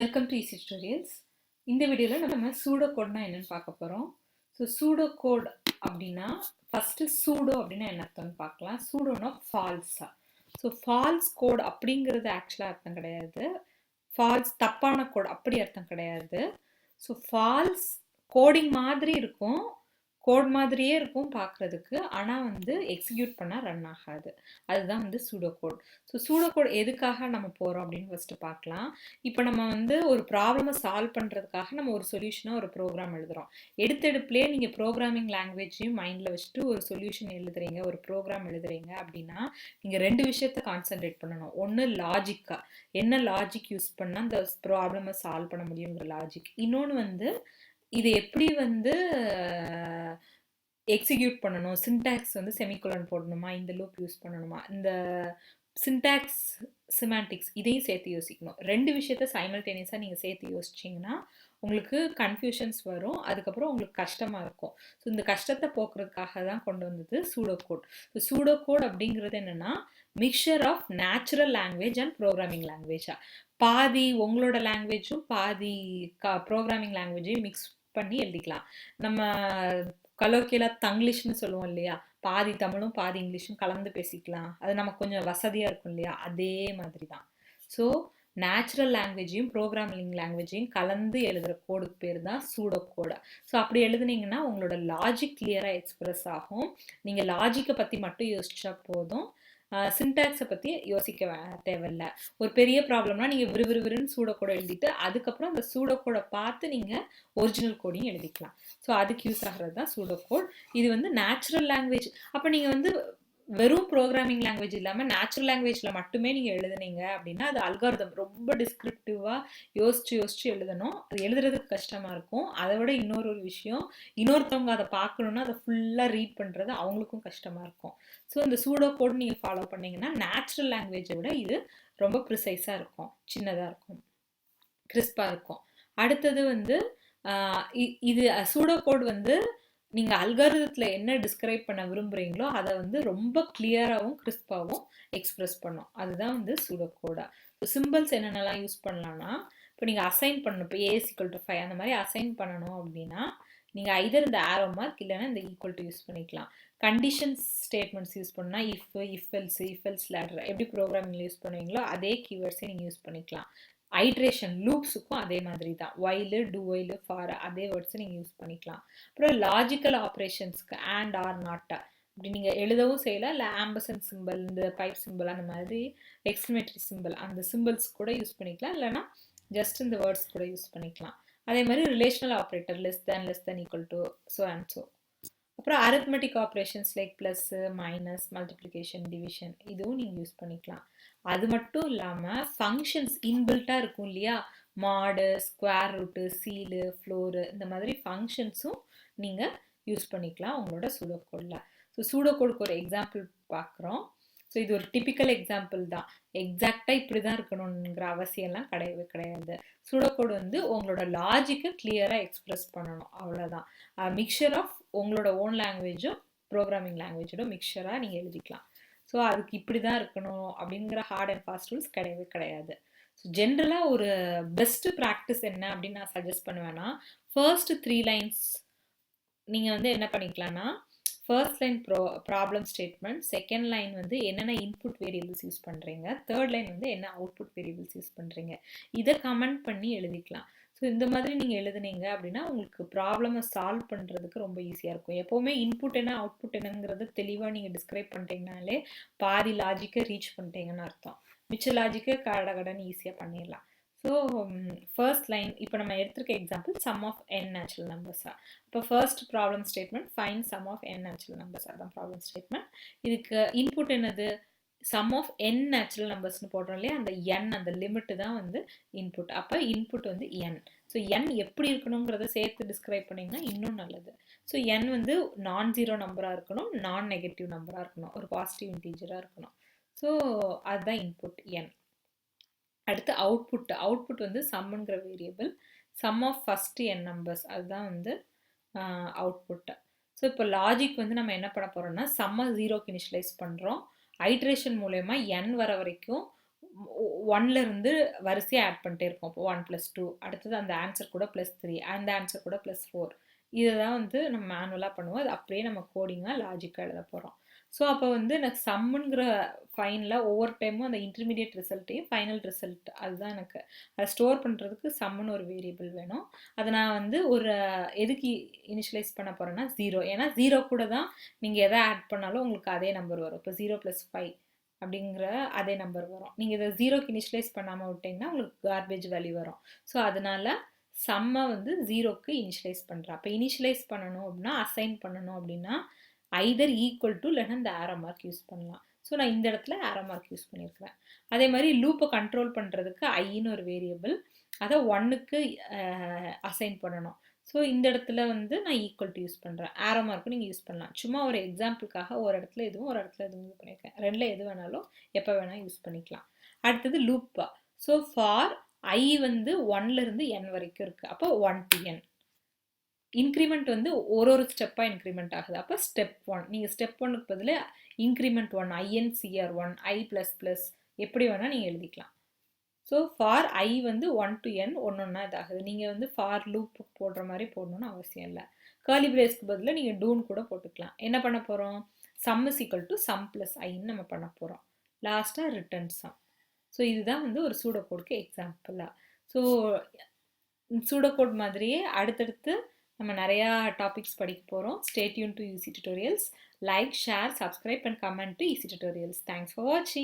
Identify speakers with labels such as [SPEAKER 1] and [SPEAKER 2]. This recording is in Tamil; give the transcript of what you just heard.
[SPEAKER 1] Welcome to Eezytutorials. இந்த வீடியோவில் நம்ம சூடோகோட்னா என்னன்னு பார்க்க போகிறோம். ஸோ சூடோகோட் அப்படின்னா ஃபஸ்ட்டு சூடோ அப்படின்னா என்ன அர்த்தம்னு பார்க்கலாம். சூடோனா ஃபால்ஸா. ஸோ ஃபால்ஸ் கோட் அப்படிங்கிறது ஆக்சுவலாக அர்த்தம் கிடையாது. ஃபால்ஸ் தப்பான கோட் அப்படி அர்த்தம் கிடையாது. ஸோ ஃபால்ஸ் கோடிங் மாதிரி இருக்கும், கோட் மாதிரியே இருக்கும் பார்க்குறதுக்கு, ஆனால் வந்து எக்ஸிக்யூட் பண்ணால் ரன் ஆகாது. அதுதான் வந்து சூடோகோட். ஸோ சூடோகோட் எதுக்காக நம்ம போகிறோம் அப்படின்னு ஃபஸ்ட்டு பார்க்கலாம். இப்போ நம்ம வந்து ஒரு ப்ராப்ளமை சால்வ் பண்ணுறதுக்காக நம்ம ஒரு சொல்யூஷனாக ஒரு ப்ரோக்ராம் எழுதுகிறோம். எடுத்தெடுப்புலேயே நீங்கள் ப்ரோக்ராமிங் லாங்குவேஜையும் மைண்டில் வச்சுட்டு ஒரு சொல்யூஷன் எழுதுறீங்க, ஒரு ப்ரோக்ராம் எழுதுறீங்க அப்படின்னா நீங்கள் ரெண்டு விஷயத்தை கான்சென்ட்ரேட் பண்ணணும். ஒன்று லாஜிக்காக, என்ன லாஜிக் யூஸ் பண்ணால் அந்த ப்ராப்ளமை சால்வ் பண்ண முடியுங்கிற லாஜிக். இன்னொன்று வந்து இது எப்படி வந்து எக்ஸிக்யூட் பண்ணணும், சின்டாக்ஸ் வந்து செமிகோலன் போடணுமா, இந்த லூப் யூஸ் பண்ணணுமா, இந்த சின்டாக்ஸ் சிமாண்டிக்ஸ் இதையும் சேர்த்து யோசிக்கணும். ரெண்டு விஷயத்த சைமல்டேனியஸாக நீங்கள் சேர்த்து யோசிச்சிங்கன்னா உங்களுக்கு கன்ஃபியூஷன்ஸ் வரும், அதுக்கப்புறம் உங்களுக்கு கஷ்டமாக இருக்கும். ஸோ இந்த கஷ்டத்தை போக்குறதுக்காக தான் கொண்டு வந்தது சூடோகோட். ஸோ சூடோகோட் அப்படிங்கிறது என்னென்னா mixture of natural language and programming லாங்குவேஜா. பாதி உங்களோட லாங்குவேஜும் பாதி ப்ரோக்ராமிங் லாங்குவேஜையும் மிக்ஸ் பண்ணி எழுதிக்கலாம். நம்ம கலோக்கியலாக தங்கிலீஷ்னு சொல்லுவோம் இல்லையா, பாதி தமிழும் பாதி இங்கிலீஷும் கலந்து பேசிக்கலாம், அது நமக்கு கொஞ்சம் வசதியாக இருக்கும் இல்லையா, அதே மாதிரி தான். ஸோ நேச்சுரல் லாங்குவேஜையும் ப்ரோக்ராமிங் லாங்குவேஜையும் கலந்து எழுதுகிற கோடுக்கு பேர் தான் சூடோகோடா. ஸோ அப்படி எழுதுனீங்கன்னா உங்களோட லாஜிக் கிளியராக எக்ஸ்பிரஸ் ஆகும். நீங்கள் லாஜிக்கை பற்றி மட்டும் யோசிச்சா போதும், சின்டாக்ஸை பற்றி யோசிக்க தேவையில்லை. ஒரு பெரிய ப்ராப்ளம்னா நீங்கள் விறுவிறுன்னு சூடோகோடை எழுதிட்டு அதுக்கப்புறம் அந்த சூடோகோடை பார்த்து நீங்கள் ஒரிஜினல் கோடையும் எழுதிக்கலாம். ஸோ அதுக்கு யூஸ் ஆகிறது தான் சூடோகோட். இது வந்து நேச்சுரல் லாங்குவேஜ். அப்போ நீங்கள் வந்து வெறும் ப்ரோக்ராமிங் லாங்குவேஜ் இல்லாமல் நேச்சுரல் லாங்குவேஜில் மட்டுமே நீங்கள் எழுதுனீங்க அப்படின்னா அது அல்காரிதம் ரொம்ப டிஸ்கிரிப்டிவாக யோசிச்சு எழுதணும். அது எழுதுறதுக்கு கஷ்டமாக இருக்கும். அதை விட இன்னொரு விஷயம், இன்னொருத்தவங்க அதை பார்க்கணுன்னா அதை ஃபுல்லாக ரீட் பண்ணுறது அவங்களுக்கும் கஷ்டமாக இருக்கும். ஸோ இந்த சூடோகோட் நீங்கள் ஃபாலோ பண்ணிங்கன்னா நேச்சுரல் லாங்குவேஜை விட இது ரொம்ப ப்ரிசைஸாக இருக்கும், சின்னதாக இருக்கும், கிறிஸ்பாக இருக்கும். அடுத்தது வந்து இது சூடோகோட் வந்து நீங்கள் அல்காரிதத்தில் என்ன டிஸ்கிரைப் பண்ண விரும்புகிறீங்களோ அதை வந்து ரொம்ப கிளியராகவும் கிறிஸ்பாகவும் எக்ஸ்பிரஸ் பண்ணும். அதுதான் வந்து சூடோகோடா. சிம்பிள்ஸ் என்னென்னலாம் யூஸ் பண்ணலான்னா, இப்போ நீங்கள் அசைன் பண்ணணும், இப்போ A=5 அந்த மாதிரி அசைன் பண்ணணும் அப்படின்னா நீங்கள் ஐதர் இந்த ஆரோ மார்க் இல்லைன்னா இந்த ஈக்குவல் டு யூஸ் பண்ணிக்கலாம். கண்டிஷன்ஸ் ஸ்டேட்மெண்ட்ஸ் யூஸ் பண்ணால் இஃப் எல்ஸ் லேடர் எப்படி ப்ரோக்ராமிங்கில் யூஸ் பண்ணுவீங்களோ அதே கீவேர்ட்ஸே நீங்கள் யூஸ் பண்ணிக்கலாம். ஐட்ரேஷன் லூப்ஸுக்கும் அதே மாதிரி தான், ஒயிலு டு ஒயிலு ஃபார் அதே வேர்ட்ஸை நீங்கள் யூஸ் பண்ணிக்கலாம். அப்புறம் லாஜிக்கல் ஆப்ரேஷன்ஸ்க்கு அண்ட் ஆர் நாட் அப்படி நீங்கள் எழுதவும் செய்யலாம், இல்லை ஆம்பர்சன்ட் சிம்பிள், இந்த பைப் சிம்பிள், அந்த மாதிரி எக்ஸ்க்ளமேட்டரி சிம்பிள் அந்த சிம்பிள்ஸ் கூட யூஸ் பண்ணிக்கலாம், இல்லைனா ஜஸ்ட் இந்த வேர்ட்ஸ் கூட யூஸ் பண்ணிக்கலாம். அதே மாதிரி relational operator less than equal to so and so. அப்புறம் arithmetic operations like plus minus multiplication division இதுவும் நீங்கள் யூஸ் பண்ணிக்கலாம். அது மட்டும் இல்லாமல் ஃபங்க்ஷன்ஸ் இன்பில்ட்டாக இருக்கும் இல்லையா, மாடு, ஸ்கொயர் ரூட்டு, சீலு, ஃப்ளோரு, இந்த மாதிரி ஃபங்க்ஷன்ஸும் நீங்கள் யூஸ் பண்ணிக்கலாம் உங்களோட சூடோகோடில். ஸோ சூடோகோடுக்கு ஒரு எக்ஸாம்பிள் பார்க்குறோம். ஸோ இது ஒரு டிப்பிக்கல் எக்ஸாம்பிள் தான், எக்ஸாக்டாக இப்படி தான் இருக்கணுங்கிற அவசியம்லாம் கிடையவே கிடையாது. சூடோகோடு வந்து உங்களோட லாஜிக்கை கிளியராக எக்ஸ்பிரஸ் பண்ணணும், அவ்வளோதான். மிக்சர் ஆஃப் உங்களோட ஓன் லாங்குவேஜும் ப்ரோக்ராமிங் லாங்குவேஜோட மிக்சராக நீங்கள் எழுதிக்கலாம். ஸோ அதுக்கு இப்படி தான் இருக்கணும் அப்படிங்கிற ஹார்ட் அண்ட் ஃபாஸ்ட் ரூல்ஸ் கிடையவே கிடையாது. ஸோ ஜென்ரலாக ஒரு பெஸ்ட்டு ப்ராக்டிஸ் என்ன அப்படின்னு நான் சஜஸ்ட் பண்ணுவேன்னா, ஃபர்ஸ்ட் 3 லைன்ஸ் நீங்கள் வந்து என்ன பண்ணிக்கலாம்னா, first line problem statement, second line வந்து என்னென்ன இன்புட் வேரியபிள்ஸ் யூஸ் பண்ணுறீங்க, தேர்ட் லைன் வந்து என்ன அவுட்புட் வேரியபிள்ஸ் யூஸ் பண்ணுறீங்க, இதை கமெண்ட் பண்ணி எழுதிக்கலாம். ஸோ இந்த மாதிரி நீங்கள் எழுதுனீங்க அப்படின்னா உங்களுக்கு ப்ராப்ளமை சால்வ் பண்ணுறதுக்கு ரொம்ப ஈஸியாக இருக்கும். எப்போவுமே இன்புட் என்ன அவுட்புட் என்னங்கிறது தெளிவாக நீங்கள் டிஸ்கிரைப் பண்ணிட்டீங்கனாலே பாதி லாஜிக்கை ரீச் பண்ணிட்டீங்கன்னு அர்த்தம். மிச்ச லாஜிக்கை கடன்னு ஈஸியாக பண்ணிடலாம். ஸோ ஃபர்ஸ்ட் லைன் இப்போ நம்ம எடுத்திருக்க example sum of n natural நம்பர்ஸா. இப்போ first problem statement find sum of n natural numbers, அதான் ப்ராப்ளம் ஸ்டேட்மெண்ட். இதுக்கு இன்புட் என்னது, சம் ஆஃப் என் நேச்சுரல் நம்பர்ஸ்னு போடுறோம் இல்லையா, அந்த என் அந்த லிமிட்டு தான் வந்து இன்புட். அப்போ இன்புட் வந்து என். ஸோ என் எப்படி இருக்கணுங்கிறத சேர்த்து டிஸ்கிரைப் பண்ணிங்கன்னா இன்னும் நல்லது. ஸோ என் வந்து நான் ஜீரோ நம்பராக இருக்கணும், நான் நெகட்டிவ் நம்பராக இருக்கணும், ஒரு பாசிட்டிவ் இன்டீஜராக இருக்கணும். ஸோ அதுதான் இன்புட் என். அடுத்து அவுட்புட் வந்து சம்முங்கிற variable, sum of first n numbers, அதுதான் வந்து அவுட்புட்டு. ஸோ இப்போ லாஜிக் வந்து நம்ம என்ன பண்ண போகிறோம்னா, சம்மை 0க்கு இனிஷியலைஸ் பண்ணுறோம், ஐட்ரேஷன் மூலயமா n வர வரைக்கும் ஒன்ல இருந்து வரிசையாக ஆட் பண்ணிட்டே இருக்கோம். இப்போ 1 + 2, அடுத்தது அந்த ஆன்சர் கூட +3, அந்த ஆன்சர் கூட +4. இதை தான் வந்து நம்ம மேனுவலாக பண்ணுவோம். அது அப்படியே நம்ம கோடிங்காக லாஜிக்காக எழுத போகிறோம். ஸோ அப்போ வந்து எனக்கு சம்முங்கிற ஃபைனில் ஒவ்வொரு டைமும் அந்த இன்டர்மீடியட் ரிசல்ட்டையும் ஃபைனல் ரிசல்ட் அதுதான் எனக்கு அதை ஸ்டோர் பண்ணுறதுக்கு சம்முன்னு ஒரு வேரியபிள் வேணும். அதை நான் வந்து ஒரு எதுக்கு இனிஷியலைஸ் பண்ண போகிறேன்னா 0. ஏன்னா 0 கூட தான் நீங்கள் எதை ஆட் பண்ணாலும் உங்களுக்கு அதே நம்பர் வரும். இப்போ 0 + 5 அப்படிங்கிற அதே நம்பர் வரும். நீங்கள் இதை 0க்கு இனிஷியலைஸ் பண்ணாமல் விட்டிங்கன்னா உங்களுக்கு கார்பேஜ் வேல்யூ வரும். ஸோ அதனால சம்மை வந்து 0க்கு இனிஷியலைஸ் பண்ணுறேன். அப்போ இனிஷியலைஸ் பண்ணணும் அப்படின்னா அசைன் பண்ணணும் அப்படின்னா ஐதர் ஈக்குவல் டு இல்லைன்னா இந்த ஆரோ மார்க் யூஸ் பண்ணலாம். ஸோ நான் இந்த இடத்துல ஆரோ மார்க் யூஸ் பண்ணியிருக்கிறேன். அதே மாதிரி லூப்பை கண்ட்ரோல் பண்ணுறதுக்கு ஐன்னு ஒரு வேரியபிள், அதை 1க்கு அசைன் பண்ணணும். ஸோ இந்த இடத்துல வந்து நான் ஈக்குவல் டு யூஸ் பண்ணுறேன். ஆரோ மார்க்கும் நீங்கள் யூஸ் பண்ணலாம். சும்மா ஒரு எக்ஸாம்பிளுக்காக ஒரு இடத்துல எதுவும் ஒரு இடத்துல எதுவும் யூஸ் பண்ணியிருக்கேன். ரெண்டில் எது வேணாலும் எப்போ வேணால் யூஸ் பண்ணிக்கலாம். அடுத்தது லூப்பா. ஸோ ஃபார் ஐ வந்து 1லேருந்து n வரைக்கும் இருக்குது. அப்போ 1 to n. இன்க்ரிமெண்ட் வந்து ஒரு ஸ்டெப்பாக இன்க்ரிமெண்ட் ஆகுது. அப்போ ஸ்டெப் 1. நீங்கள் ஸ்டெப் 1க்கு பதில் இன்க்ரிமெண்ட் 1, INCR1, I++, எப்படி வேணால் நீங்கள் எழுதிக்கலாம். ஸோ ஃபார் ஐ வந்து 1 to n ஒன்றா இதாகுது. நீங்கள் வந்து ஃபார் லூப் போடுற மாதிரி போடணும்னு அவசியம் இல்லை. கர்லி பிரேஸ்க்கு பதில் நீங்கள் டூன் கூட போட்டுக்கலாம். என்ன பண்ண போகிறோம்? Sum is equal to sum plus ஐன்னு நம்ம பண்ண போகிறோம். லாஸ்ட்டாக ரிட்டர்ன் சம். ஸோ இதுதான் வந்து ஒரு சூடோகோடுக்கு எக்ஸாம்பிளாக. ஸோ சூடோகோட் மாதிரியே அடுத்தடுத்து நம்ம நிறையா டாபிக்ஸ் படிக்க போகிறோம். Stay tune to Eezytutorials. Like, share, subscribe and comment to Eezytutorials. Thanks for வாட்சிங்.